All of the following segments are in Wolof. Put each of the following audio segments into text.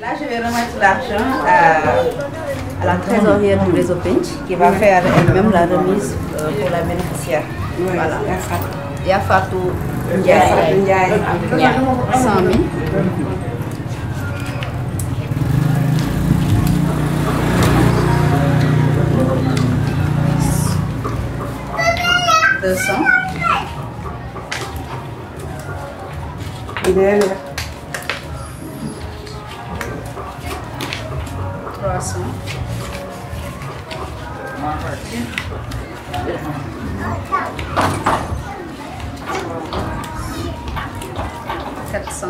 Là, je vais remettre l'argent à la trésorière du réseau Pinch qui va faire elle-même la remise pour la bénéficiaire. Voilà. Yafatou Ndiaye. 100 000. 200. 300. 400.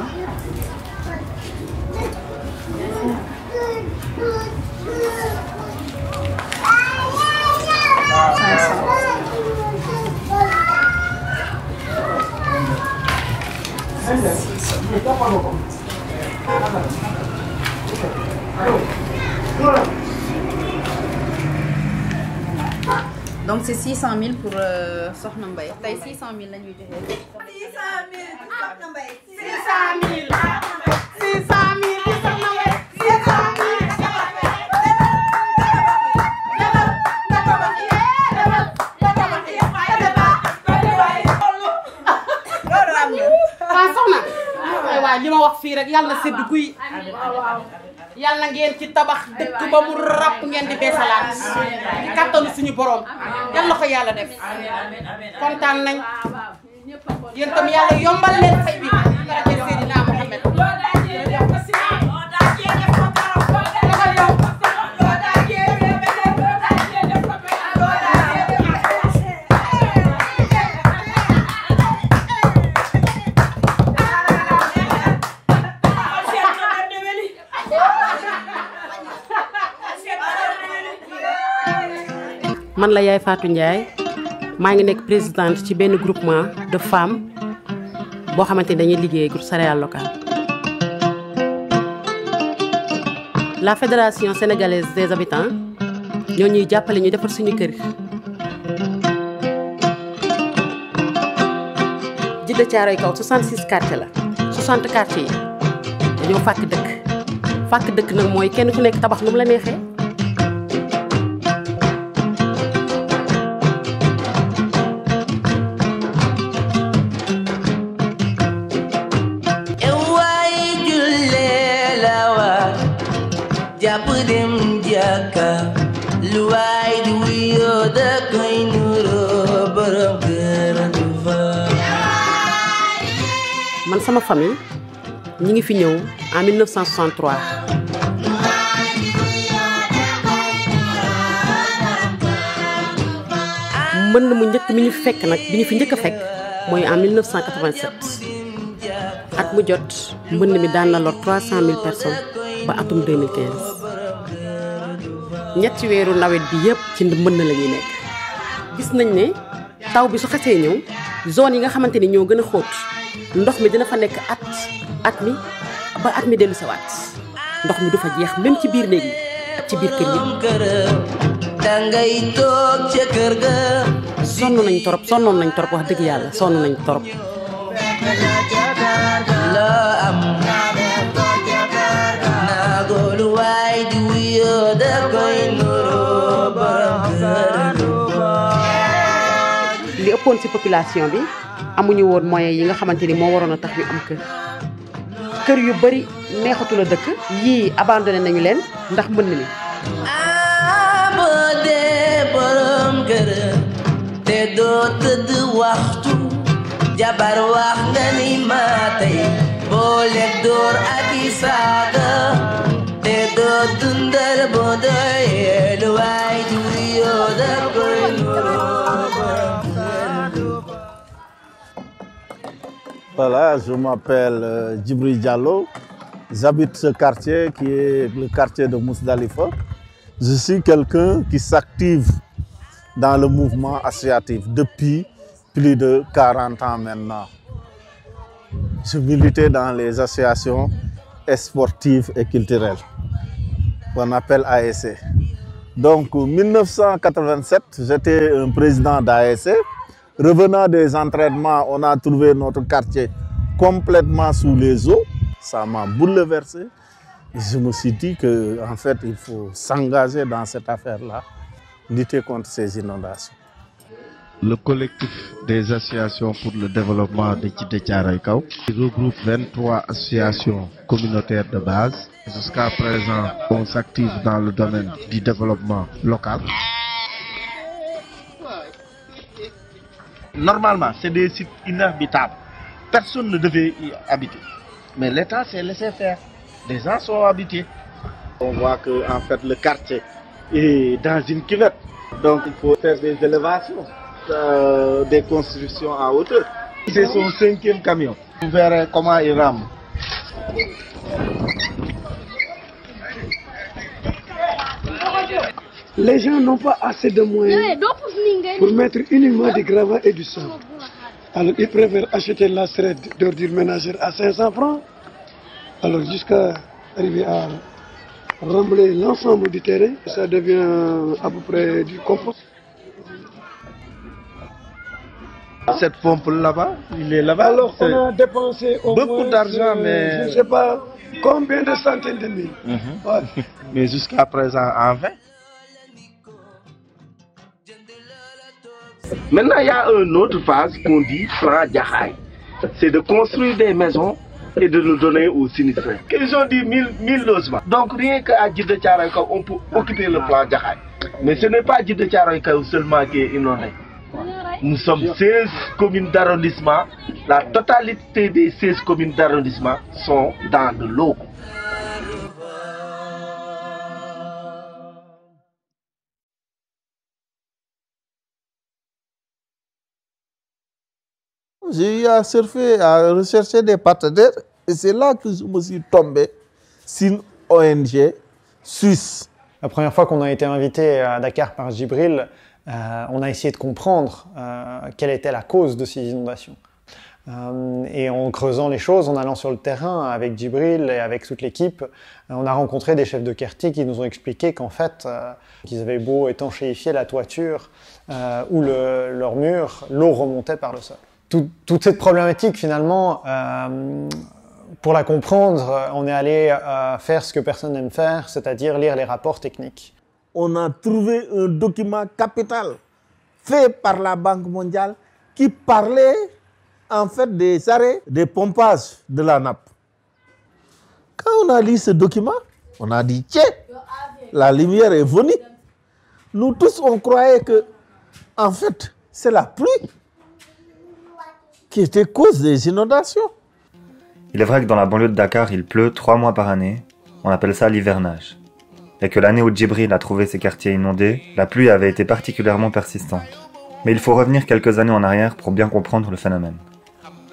500. Donc c'est 600 000 pour Sokhna Mbaye. Tay 600 000 la ñuy joxe. 600 000 Sokhna Mbaye. 600 000. 600 000 Sokhna Mbaye. 600 000. Waaw li ma wax fii rek yàlla na sedd guy yàlla ngeen ci tabax dëkk ba mu ràpp ngeen di beesalaat ci kattanu suñu borom yàlla ko yàlla def kontaan nañ yéen tam yàlla yombal leen fay bi barke Seydina Mohamed man la Yaay Fatou Ndiaye maa ngi nekk présidente ci benn groupement de femmes boo xamante ni dañuy liggéey groupe céréales locales. La fédération sénégalaise des habitants ñoo ñuy jàppale ñu defar suñu kër. Djiddah Thiaroye Kaw 66 quartiers la 60 quartiers yi dañoo fàkk dëkk nag mooy kenn ku nekk tabax nu mu la neexee. man sama famille ñi ngi fi ñëw en 1963 mbënd mu njëkk mi ñu fekk nag bi ñu fi njëkk a fekk mooy en 1987 at mu jot mbënd mi daan na lor 300 000 personnes ba atum 2015 ñetti weeru nawet bi yëpp ci mbënd la ñuy nekk gis nañ ne taw bi su xasee ñëw zone yi nga xamante ni ñoo gën a xóot ndox mi dina fa nekk at mi ba at mi dellu sa waat ndox mi du fa jeex même ci biir néeg yi ak ci biir kër yi. dangay toog ca kër ga. sonnoon nañ torop wax dëgg yàlla sonn nañ torop. li ëppoon ci population bi amuñu woon moyens yi nga xamante ni moo waroon a tax ñu am kër yu bari neexatu la dëkk yii abandonné nañu leen ndax mbënn mi. borom kër te doo tëdd waxtu jabar wax nga ni ma tey boole door ak i saaga te doo dundal boo doyee lu waay di wuyoo da koy Voilà, je m'appelle Djibril Diallo. J'habite ce quartier qui est le quartier de Mousdalifa. Je suis quelqu'un qui s'active dans le mouvement associatif depuis plus de 40 ans maintenant. Je militais dans les associations sportives et culturelles, qu'on appelle ASC. Donc en 1987, j'étais un président d'ASC. Revenant des entraînements, on a trouvé notre quartier complètement sous les eaux. Ça m'a bouleversé. Je me suis dit qu'en fait, il faut s'engager dans cette affaire-là, lutter contre ces inondations. Le collectif des associations pour le développement de Djiddah Thiaroye Kao regroupe 23 associations communautaires de base. Jusqu'à présent, on s'active dans le domaine du développement local. Normalement, c'est des sites inhabitables. Personne ne devait y habiter. Mais l'État s'est laissé faire. Les gens sont habités. On voit que en fait, le quartier est dans une cuvette. Donc il faut faire des élévations, des constructions en hauteur. C'est son 5e camion. Vous verrez comment il rame. Les gens n'ont pas assez de moyens pour mettre uniquement du gravat et du sol. Alors ils préfèrent acheter la seringue d'ordures ménagères à 500 francs. Alors jusqu'à arriver à remblayer l'ensemble du terrain, ça devient à peu près du compost. Cette pompe là-bas, il est là-bas. Alors on a dépensé beaucoup d'argent, mais je ne sais pas combien de centaines de mille. Ouais. Mais jusqu'à présent en vain. Maintenant, il y a une autre phase qu'on dit plan Jaxaay. C'est de construire des maisons et de nous donner aux sinistrés. Ils ont dit 1000 logements. Donc rien qu'à Djiddah Thiaroye Kao, on peut occuper le plan Jaxaay. Mais ce n'est pas Djiddah Thiaroye Kao seulement qui est inondé. Nous sommes 16 communes d'arrondissement. La totalité des 16 communes d'arrondissement sont dans de l'eau. J'ai eu à surfer, à rechercher des partenaires et c'est là que je me suis tombé sur une ONG suisse. La première fois qu'on a été invité à Dakar par Djibril, on a essayé de comprendre quelle était la cause de ces inondations. Et en creusant les choses, en allant sur le terrain avec Djibril et avec toute l'équipe, on a rencontré des chefs de quartier qui nous ont expliqué qu'en fait, qu'ils avaient beau étanchéifier la toiture ou leur mur, l'eau remontait par le sol. Toute cette problématique, finalement, pour la comprendre, on est allé faire ce que personne n'aime faire, c'est-à-dire lire les rapports techniques. On a trouvé un document capital fait par la Banque mondiale qui parlait en fait des arrêts des pompages de la nappe. Quand on a lu ce document, on a dit tiens, la lumière est venue. Nous tous, on croyait que, en fait, c'est la pluie qui était cause des inondations. Il est vrai que dans la banlieue de Dakar, il pleut 3 mois par année, on appelle ça l'hivernage. Et que l'année où Djibril a trouvé ces quartiers inondés, la pluie avait été particulièrement persistante. Mais il faut revenir quelques années en arrière pour bien comprendre le phénomène.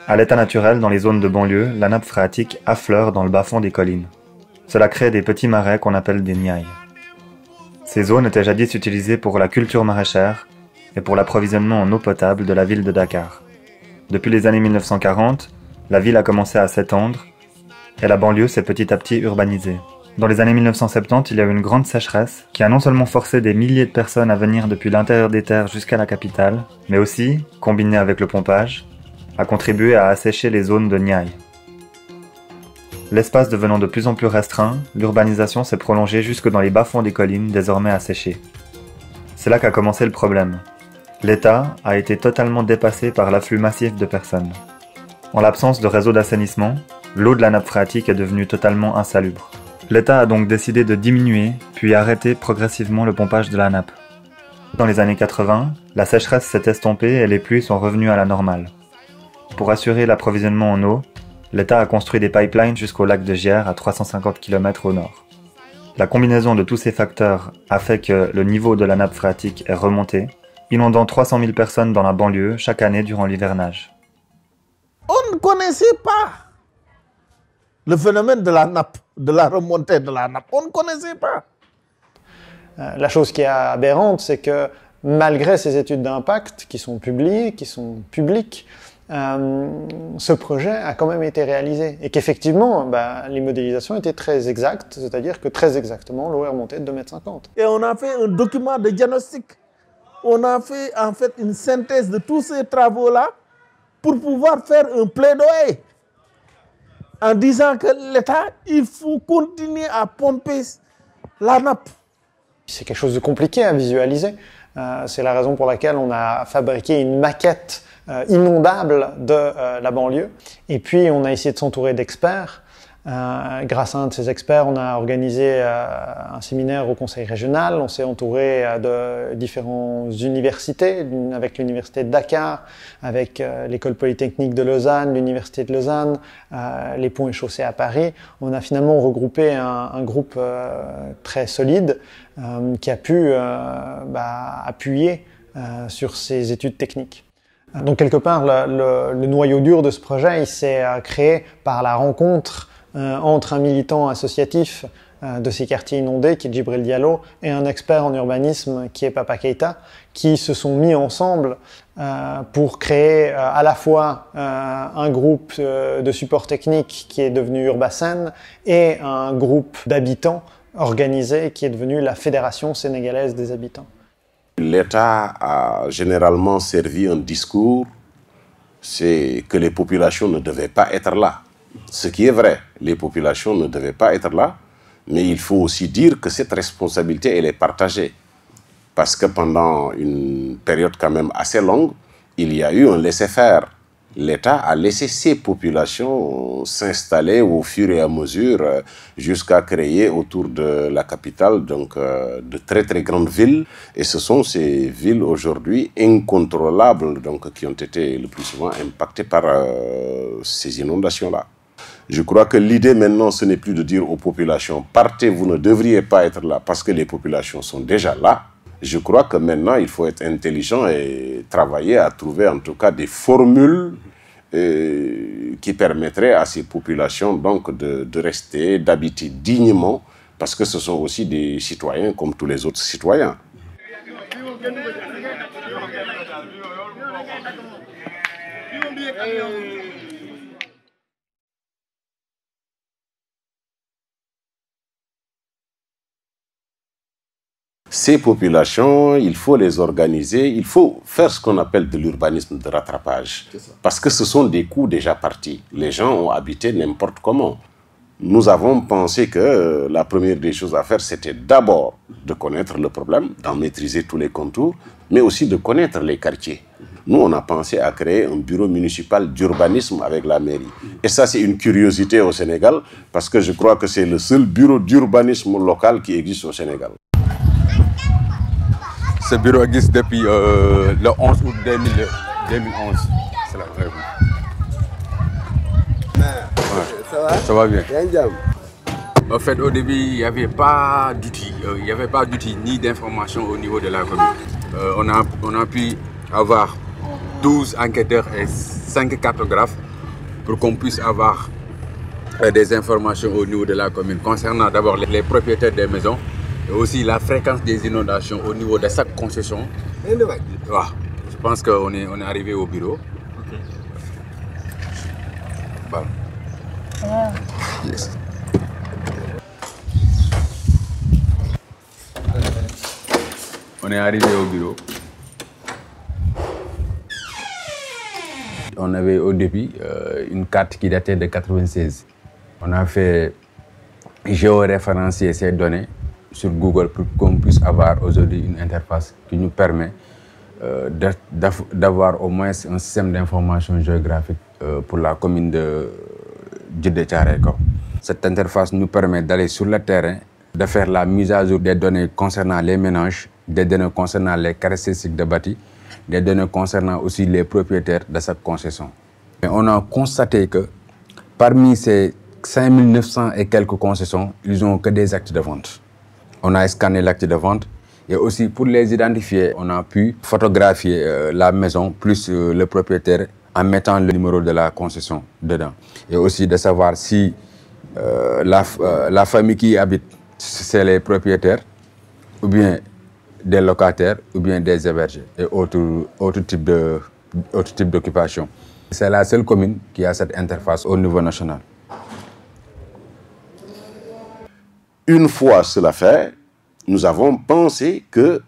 À l'état naturel, dans les zones de banlieue, la nappe phréatique affleure dans le bas-fond des collines. Cela crée des petits marais qu'on appelle des niayes. Ces zones étaient jadis utilisées pour la culture maraîchère et pour l'approvisionnement en eau potable de la ville de Dakar. Depuis les années 1940, la ville a commencé à s'étendre et la banlieue s'est petit à petit urbanisée. Dans les années 1970, il y a eu une grande sécheresse qui a non seulement forcé des milliers de personnes à venir depuis l'intérieur des terres jusqu'à la capitale, mais aussi, combinée avec le pompage, a contribué à assécher les zones de niayes. L'espace devenant de plus en plus restreint, l'urbanisation s'est prolongée jusque dans les bas-fonds des collines désormais asséchées. C'est là qu'a commencé le problème. L'État a été totalement dépassé par l'afflux massif de personnes. En l'absence de réseau d'assainissement, l'eau de la nappe phréatique est devenue totalement insalubre. L'État a donc décidé de diminuer, puis arrêter progressivement le pompage de la nappe. Dans les années 80, la sécheresse s'est estompée et les pluies sont revenues à la normale. Pour assurer l'approvisionnement en eau, l'État a construit des pipelines jusqu'au lac de Gières à 350 km au nord. La combinaison de tous ces facteurs a fait que le niveau de la nappe phréatique est remonté, inondant 300 000 personnes dans la banlieue chaque année durant l'hivernage. On ne connaissait pas le phénomène de la nappe, de la remontée de la nappe. On ne connaissait pas. La chose qui est aberrante, c'est que malgré ces études d'impact qui sont publiées, qui sont publiques, ce projet a quand même été réalisé. Et qu'effectivement, les modélisations étaient très exactes, c'est-à-dire que très exactement, l'eau est remontée de 2,50 m. Et on a fait un document de diagnostic. On a fait en fait une synthèse de tous ces travaux-là pour pouvoir faire un plaidoyer en disant que l'État, il faut continuer à pomper la nappe. C'est quelque chose de compliqué à visualiser. C'est la raison pour laquelle on a fabriqué une maquette inondable de la banlieue. Et puis, on a essayé de s'entourer d'experts. Grâce à un de ces experts, on a organisé un séminaire au conseil régional. On s'est entouré de différentes universités, avec l'université de Dakar, avec l'école polytechnique de Lausanne, l'université de Lausanne, les ponts et chaussées à Paris. On a finalement regroupé un groupe très solide qui a pu appuyer sur ces études techniques. Donc quelque part, le noyau dur de ce projet, il s'est créé par la rencontre entre un militant associatif de ces quartiers inondés, qui est Djibril Diallo, et un expert en urbanisme, qui est Papa Keita, qui se sont mis ensemble pour créer à la fois un groupe de support technique qui est devenu Urbasen et un groupe d'habitants organisé qui est devenu la Fédération sénégalaise des habitants. L'État a généralement servi un discours, c'est que les populations ne devaient pas être là. Ce qui est vrai, les populations ne devaient pas être là, mais il faut aussi dire que cette responsabilité, elle est partagée. Parce que pendant une période quand même assez longue, il y a eu un laisser-faire. L'État a laissé ses populations s'installer au fur et à mesure jusqu'à créer autour de la capitale donc, de très très grandes villes. Et ce sont ces villes aujourd'hui incontrôlables donc, qui ont été le plus souvent impactées par ces inondations-là. Je crois que l'idée maintenant, ce n'est plus de dire aux populations « partez, vous ne devriez pas être là » parce que les populations sont déjà là. Je crois que maintenant, il faut être intelligent et travailler à trouver en tout cas des formules qui permettraient à ces populations donc, de rester, d'habiter dignement, parce que ce sont aussi des citoyens comme tous les autres citoyens. Ces populations, il faut les organiser, il faut faire ce qu'on appelle de l'urbanisme de rattrapage. Parce que ce sont des coûts déjà partis. Les gens ont habité n'importe comment. Nous avons pensé que la première des choses à faire, c'était d'abord de connaître le problème, d'en maîtriser tous les contours, mais aussi de connaître les quartiers. Nous, on a pensé à créer un bureau municipal d'urbanisme avec la mairie. Et ça, c'est une curiosité au Sénégal, parce que je crois que c'est le seul bureau d'urbanisme local qui existe au Sénégal. Ce bureau existe depuis le 11 août 2011. C'est la vraie. Ouais. Ça va bien. En fait, au début, il n'y avait pas d'outils. Il n'y avait pas d'outils ni d'informations au niveau de la commune. On a pu avoir 12 enquêteurs et 5 cartographes pour qu'on puisse avoir des informations au niveau de la commune concernant d'abord les propriétaires des maisons et aussi la fréquence des inondations au niveau de chaque concession. Ouais. Je pense qu'on est arrivé au bureau. Okay. Voilà. Wow. Yes. On est arrivé au bureau. On avait au début une carte qui datait de 1996. On a fait géoréférencier ces données sur Google pour qu'on puisse avoir aujourd'hui une interface qui nous permet d'avoir au moins un système d'information géographique pour la commune de Djeddah Thiaroye Kao. Cette interface nous permet d'aller sur le terrain, de faire la mise à jour des données concernant les ménages, des données concernant les caractéristiques de bâti, des données concernant aussi les propriétaires de cette concession. Et on a constaté que parmi ces 5900 et quelques concessions, ils n'ont que des actes de vente. On a scanné l'acte de vente et aussi pour les identifier, on a pu photographier la maison plus le propriétaire en mettant le numéro de la concession dedans. Et aussi de savoir si la famille qui y habite, c'est les propriétaires ou bien des locataires ou bien des hébergés et autre type d'occupation. C'est la seule commune qui a cette interface au niveau national. Une fois cela fait, nous avons pensé que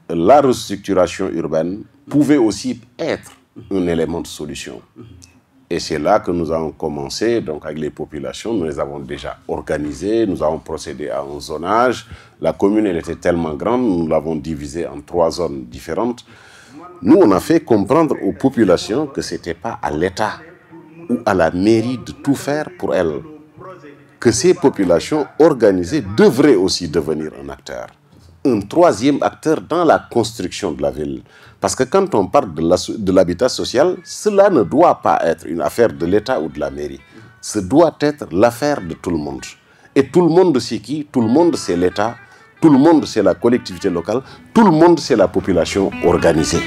la restructuration urbaine pouvait aussi être un élément de solution. Et c'est là que nous avons commencé, donc avec les populations, nous les avons déjà organisées, nous avons procédé à un zonage. La commune, elle était tellement grande, nous l'avons divisée en 3 zones différentes. Nous, on a fait comprendre aux populations que ce n'était pas à l'État ou à la mairie de tout faire pour elles. Que ces populations organisées devraient aussi devenir un acteur. Un 3e acteur dans la construction de la ville. Parce que quand on parle de l'habitat social, cela ne doit pas être une affaire de l'État ou de la mairie. Ce doit être l'affaire de tout le monde. Et tout le monde c'est qui? Tout le monde c'est l'État, tout le monde c'est la collectivité locale, tout le monde c'est la population organisée.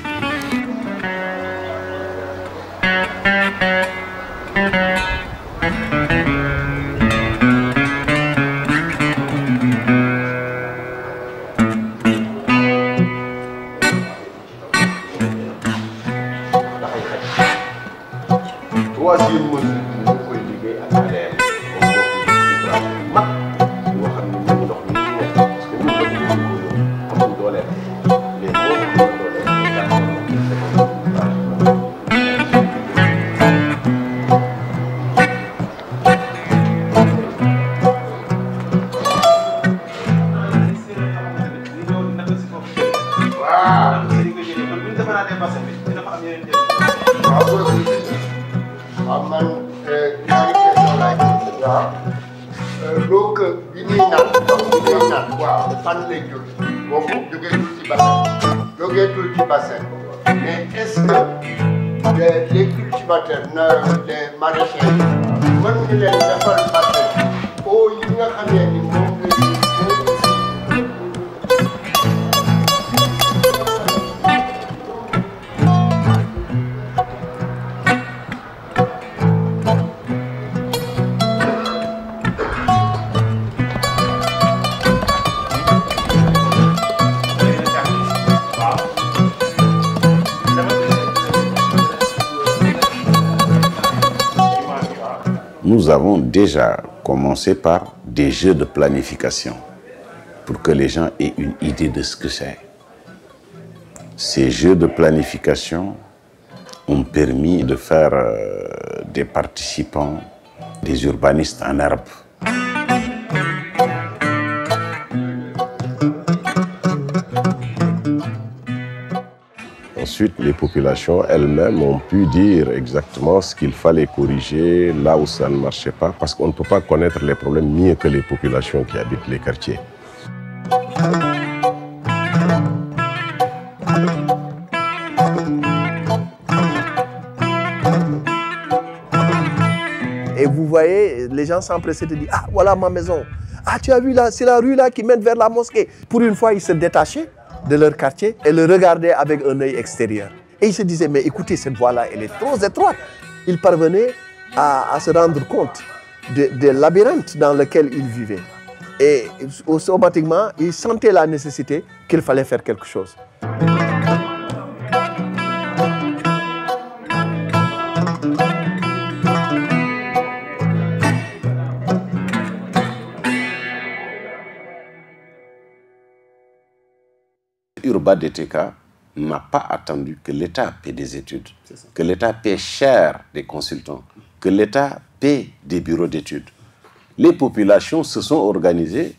Mais est-ce que les cultivateurs, les maraîchers, mën ñu leen defal bassin eau yi nga xamee ni moom Nous avons déjà commencé par des jeux de planification pour que les gens aient une idée de ce que c'est. Ces jeux de planification ont permis de faire des participants, des urbanistes en herbe. Ensuite, les populations elles-mêmes ont pu dire exactement ce qu'il fallait corriger, là où ça ne marchait pas, parce qu'on ne peut pas connaître les problèmes mieux que les populations qui habitent les quartiers. Et vous voyez, les gens s'empressaient de dire « Ah, voilà ma maison. Ah, tu as vu là, c'est la rue là qui mène vers la mosquée. » Pour une fois, ils se détachaient de leur quartier et le regardaient avec un œil extérieur. Et ils se disaient, mais écoutez, cette voie-là, elle est trop étroite. Ils parvenaient à se rendre compte des labyrinthes dans lesquels ils vivaient. Et automatiquement, ils sentaient la nécessité qu'il fallait faire quelque chose. Urba DTK n'a pas attendu que l'État paie des études, que l'État paie cher des consultants, que l'État paie des bureaux d'études. Les populations se sont organisées,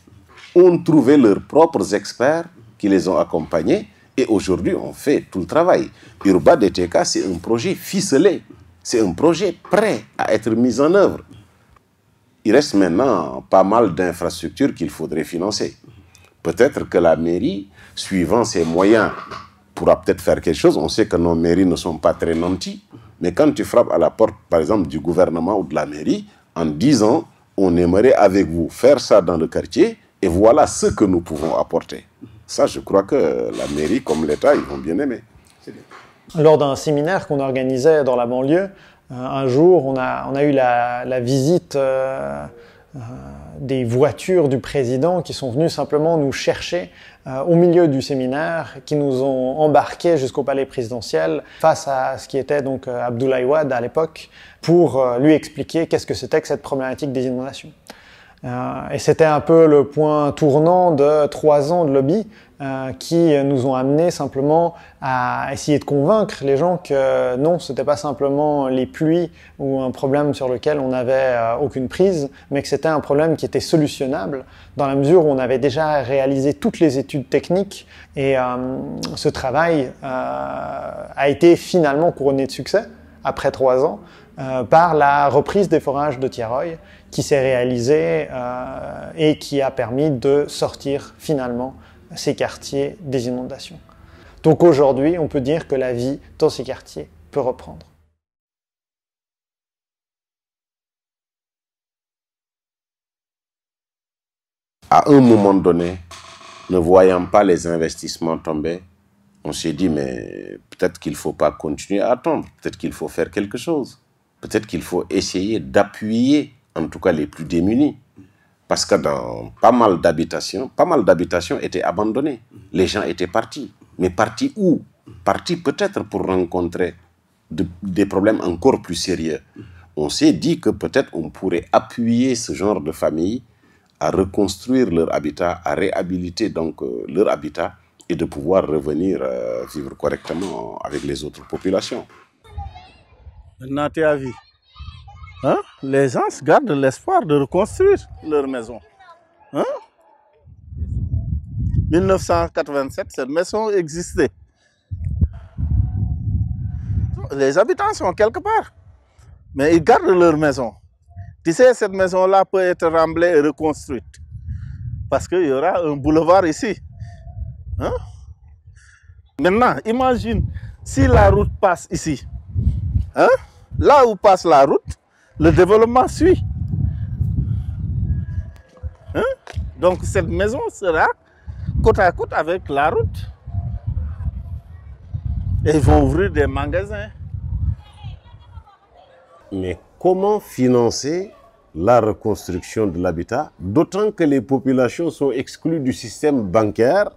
ont trouvé leurs propres experts qui les ont accompagnés et aujourd'hui on fait tout le travail. Urba DTK, c'est un projet ficelé, c'est un projet prêt à être mis en œuvre. Il reste maintenant pas mal d'infrastructures qu'il faudrait financer. Peut-être que la mairie, suivant ses moyens, pourra peut-être faire quelque chose. On sait que nos mairies ne sont pas très nantis. Mais quand tu frappes à la porte, par exemple, du gouvernement ou de la mairie, en disant, on aimerait avec vous faire ça dans le quartier, et voilà ce que nous pouvons apporter. Ça, je crois que la mairie, comme l'État, ils vont bien aimer. Lors d'un séminaire qu'on organisait dans la banlieue, un jour, on a eu la visite des voitures du président qui sont venues simplement nous chercher au milieu du séminaire, qui nous ont embarqués jusqu'au palais présidentiel face à ce qui était donc Abdoulaye Wade à l'époque pour lui expliquer qu'est-ce que c'était que cette problématique des inondations. Et c'était un peu le point tournant de 3 ans de lobby qui nous ont amené simplement à essayer de convaincre les gens que non, c'était pas simplement les pluies ou un problème sur lequel on n'avait aucune prise, mais que c'était un problème qui était solutionnable dans la mesure où on avait déjà réalisé toutes les études techniques et ce travail a été finalement couronné de succès après 3 ans par la reprise des forages de Thiaroye qui s'est réalisée et qui a permis de sortir finalement ces quartiers des inondations. Donc aujourd'hui, on peut dire que la vie dans ces quartiers peut reprendre. À un moment donné, ne voyant pas les investissements tomber, on s'est dit, mais peut-être qu'il ne faut pas continuer à attendre, peut-être qu'il faut faire quelque chose, peut-être qu'il faut essayer d'appuyer, en tout cas les plus démunis. Parce que dans pas mal d'habitations étaient abandonnées. Les gens étaient partis. Mais partis où? Partis peut-être pour rencontrer des problèmes encore plus sérieux. On s'est dit que peut-être on pourrait appuyer ce genre de famille à reconstruire leur habitat, à réhabiliter donc leur habitat et de pouvoir revenir vivre correctement avec les autres populations. Maintenant, tu as vu. Hein? Les gens gardent l'espoir de reconstruire leur maison. Hein? 1987, cette maison existait. Les habitants sont quelque part, mais ils gardent leur maison. Tu sais, cette maison-là peut être remblée et reconstruite. Parce qu'il y aura un boulevard ici. Hein? Maintenant, imagine si la route passe ici. Hein? Là où passe la route, le développement suit. Hein? Donc cette maison sera côte à côte avec la route. Et ils vont ouvrir des magasins. Mais comment financer la reconstruction de l'habitat, d'autant que les populations sont exclues du système bancaire,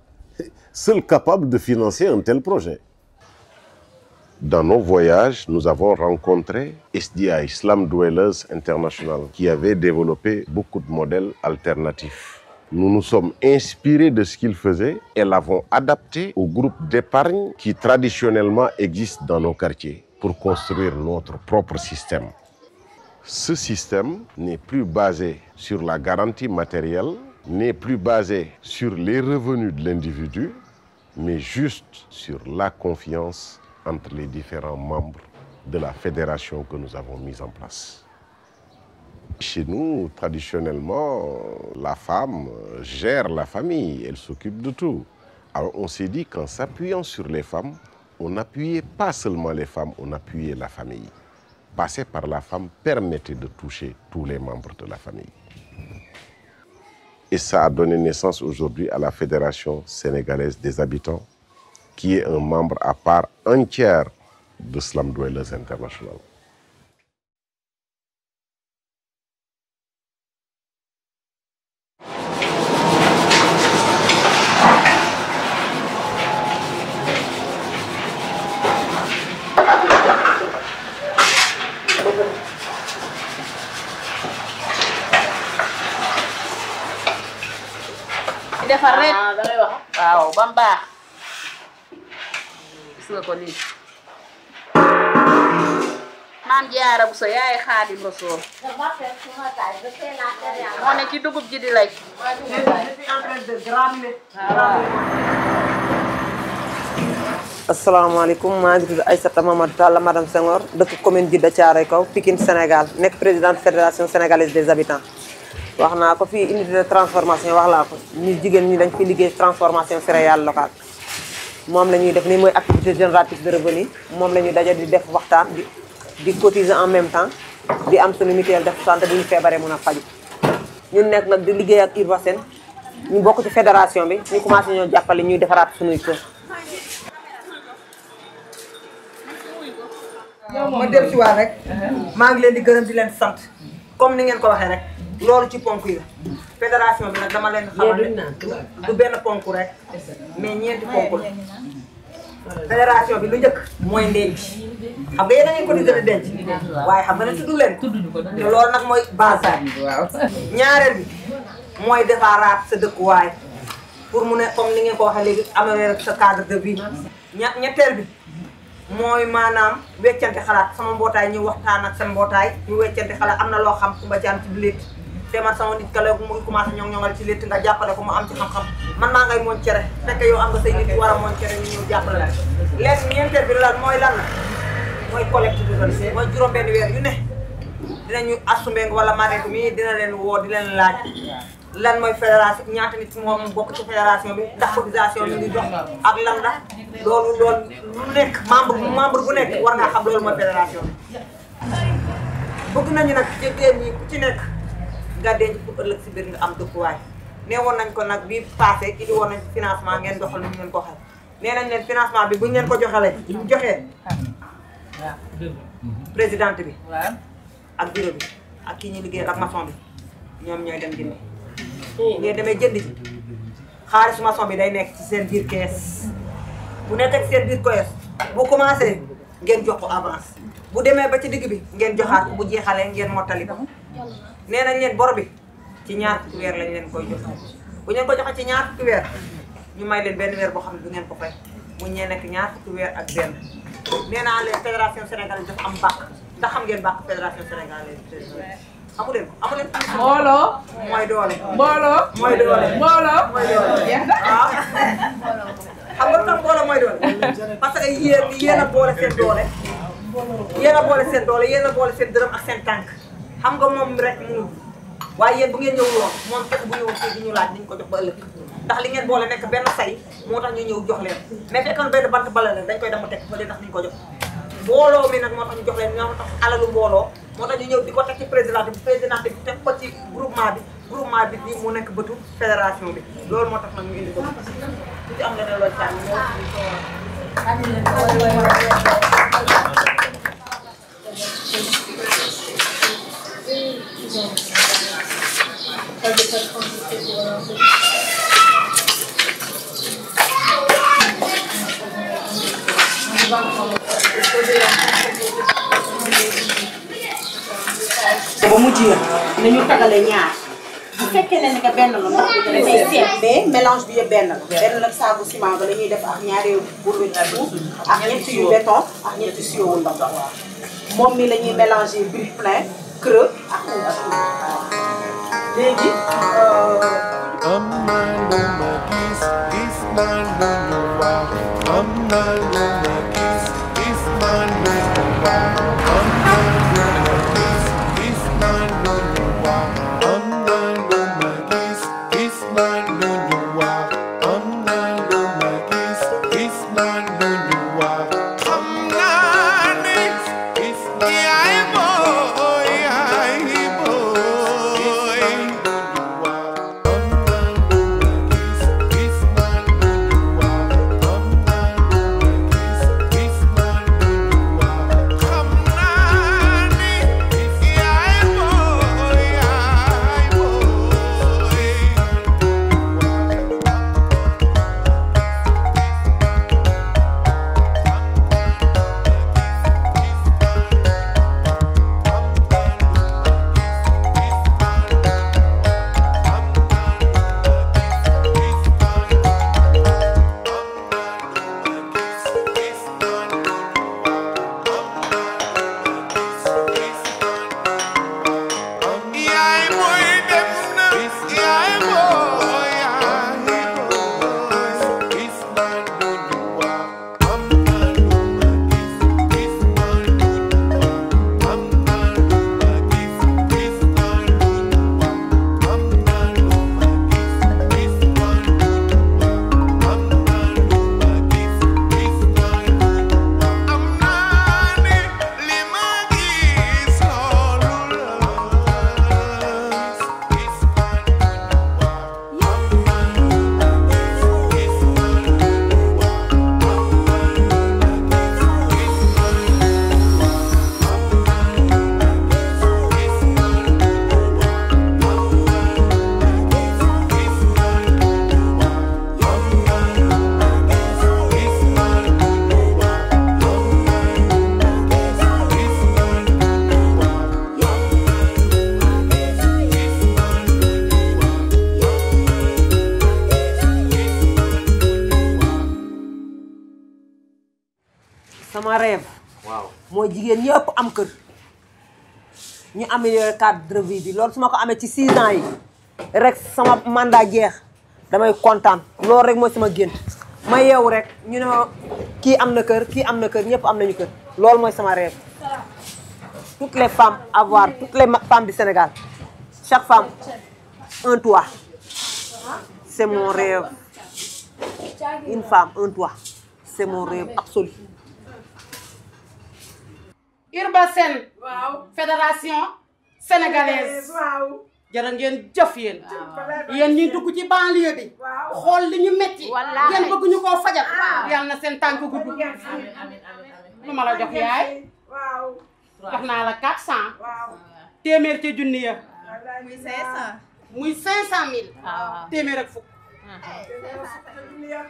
seules capables de financer un tel projet? Dans nos voyages, nous avons rencontré SDI, Slum Dwellers International, qui avait développé beaucoup de modèles alternatifs. Nous nous sommes inspirés de ce qu'ils faisaient et l'avons adapté au groupe d'épargne qui traditionnellement existe dans nos quartiers pour construire notre propre système. Ce système n'est plus basé sur la garantie matérielle, n'est plus basé sur les revenus de l'individu, mais juste sur la confiance entre les différents membres de la fédération que nous avons mise en place. Chez nous, traditionnellement, la femme gère la famille, elle s'occupe de tout. Alors on s'est dit qu'en s'appuyant sur les femmes, on n'appuyait pas seulement les femmes, on appuyait la famille. Passer par la femme permettait de toucher tous les membres de la famille. Et ça a donné naissance aujourd'hui à la Fédération sénégalaise des habitants, qui est un membre à part entière de Slum Dwellers International. defar rek waaw ba mu baax gis nga ko nii maam Jaara Buso yaay Xaadim Rasuul moo ne ci dugub ji di lay asalaamaaleykum maa ngi tudd Aïssata Mamadou Talla madame Senghor dëkk commune Djiddah Thiaroye Kaw Pikine Sénégal nekk présidente fédération sénégalaise des habitants wax naa ko fii unité de transformation wax laa ko ñu jigéen ñi dañ fi liggéey transformation céréale locale moom la ñuy def nii mooy activité génératrice de revenu moom la ñuy daje di def waxtaan di cotiser en même temps di am suñu mutuelle def santé bu ñu feebaree mën a faju ñun nekk nag di liggéey ak Urbasen ñu bokk ci fédération bi ñu commencé ñoo jàppale ñuy defaraat suñuy kër. ma dem si waat rek maa ngi leen di gërëm di leen sant comme ni ngeen ko waxee rek loolu ci ponk yi la fédération bi nag dama leen xamal ne du benn ponk rek mais ñeenti ponk la fédération bi lu njëkk mooy ndenc xam nga yéen a ngi cotiser di denc waaye xam nga ne tudd leen te loolu nag mooy base ñaareel bi mooy defaraat sa dëkkuwaay pour mu ne comme ni ngeen ko waxee léegi amee sa cadre de vie ñetteel bi mooy maanaam weccante xalaat sama mbootaay ñu waxtaan ak seen mbootaay ñu weccante xalaat am na loo xam ku ba ci am ci létt te man sama nit ka la mu ngi commencé ñoŋ-ñoŋal ci létt nga jàppale ko mu am ci xam-xam man maa ngay mooñ cere fekk yow am nga say nit war a mooñ cere ñu ñëw jàppale la léegi ñeenteel bi lan mooy lan la mooy collecte de données mooy juróom-benn weer yu ne dinañu assumé wala mareetu mi dina leen woo di leen laaj lan mooy fédération ñaata nit moom bokk ci fédération bi ndax cotisation bi ngi jox ak lan la loolu lu nekk membre bu nekk war ngaa xam loolu mooy fédération bi bëgg nañu nag jigéen ñi ku ci nekk nga denc pour ëllëg si biir nga am dëkkuwaay nee woon nañ ko nag bii passé indi woon nañ financement ngeen doxal ñu leen ko xel nee nañ leen financement bi buñ leen ko joxalee joxee présidente bi ak bureau bi ak kii ñuy liggéey ak maçon bi ñoom ñooy dem jëndi ngeen demee jënd ci xaalis maçon bi day nekk ci seen biir kees bu nekkee ci seen biir kees bu commencé ngeen jox ko avance bu demee ba ci digg bi ngeen joxaat ko bu jeexalee ngeen mottali ko nee nañ leen bor bi ci ñaar fukki weer lañ leen koy jox bu ngeen ko joxee ci ñaar fukki weer ñu may leen benn weer boo xam ne du ngeen ko fay mu ñee nekk ñaar fukki weer ak benn nee naa leen fédération sénégalaise dafa am bàq ndax xam ngeen bàq fédération sénégalaise amu leen ko amu leen mbooloo mooy doole mbooloo mooy doole mbooloo mooy doole waaw xam nga tax mbooloo mooy doole parce que yéen a boole seen doole yéen a boole seen doole yéen a boole seen dërëm ak seen tànk xam nga moom rek mënul waaye yéen bu ngeen ñëwul woon moom kese bu ñëwoon fii di ñu laaj niñ ko jox ba ëllëg ndax li ngeen boole nekk benn say moo tax ñu ñëw jox leen mais fekkoon benn bant bala leen dañ koy dem teg ba leen ndax niñ ko jox mbooloo mi nag moo tax ñu jox leen ñoo tax alalu mbooloo moo tax ñu ñëw di ko teg ci président bi teg ko ci groupement bi bi mu nekk bëtu fédération bi loolu moo tax nag ñu indi ko su ci am nga ne loolu caan ba mu jeex nañu tagale ñaar bu fekkee ne que benn la ndox bi dafay seet mais mélange bi yëpp benn la saabu ciment ba la ñuy def ak ñaari bourre de suuf ak ñetti yu béton ak ñetti siyowu ndox moom mi la ñuy mélanger brique plein creux ak léegi sama rêve. waaw mooy jigéen ñëpp am kër. ñu améliorer cadre de vie bi loolu su ma ko amee ci 6 ans yi rek sama mandat jeex damay kontaan loolu rek mooy sama gént ma yeewu rek ñu ne ma kii am na kër kii am na kër ñëpp am nañu kër loolu mooy sama rêve. toutes les femmes avoir toutes les femmes du Sénégal chaque femme un toit c'est mon rêve. Une femme un toit c'est mon rêve absolu. Urbasen fédération sénégalaise jërë ngeen jëf yéen ñuy dugg ci banlieue bi xool li ñu metti ngeen bëgg ñu koo fajal yal na seen tànk gudd lu ma la jox yaay jox naa la 400 téeméer ca junni ya muy 500 000 téeméer ak fukk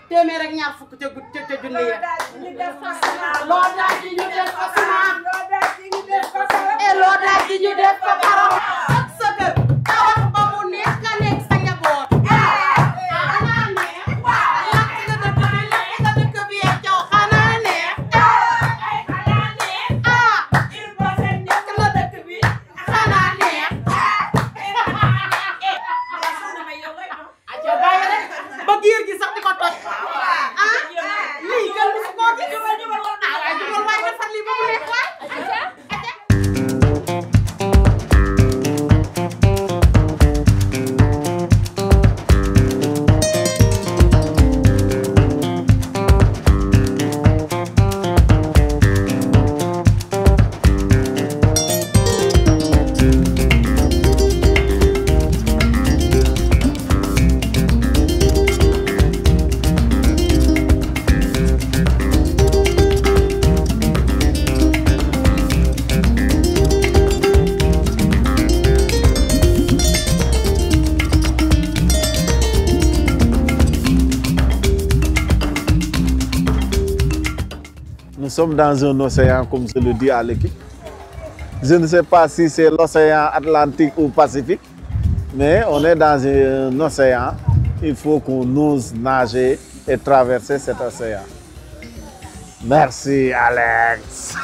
téeméer ak ñaar fukk ca junni ya loo daal di ñu def ko sama loo daal di ñu def ko karo sa kër tawax ba mu neex nga nekk sa njaboot xanaa neex lakk nga dëkk bi ya caw xanaa neex lakk nga dëkk bi xanaa neex ba giir gi sax di ko toj lii gën bi su koo gis waaye jugal waaye defar lii ba mu neex waay Nous sommes dans un océan, comme je le dis à l'équipe. Je ne sais pas si c'est l'océan Atlantique ou Pacifique, mais on est dans un océan. Il faut qu'on ose nager et traverser cet océan. Merci, Alex.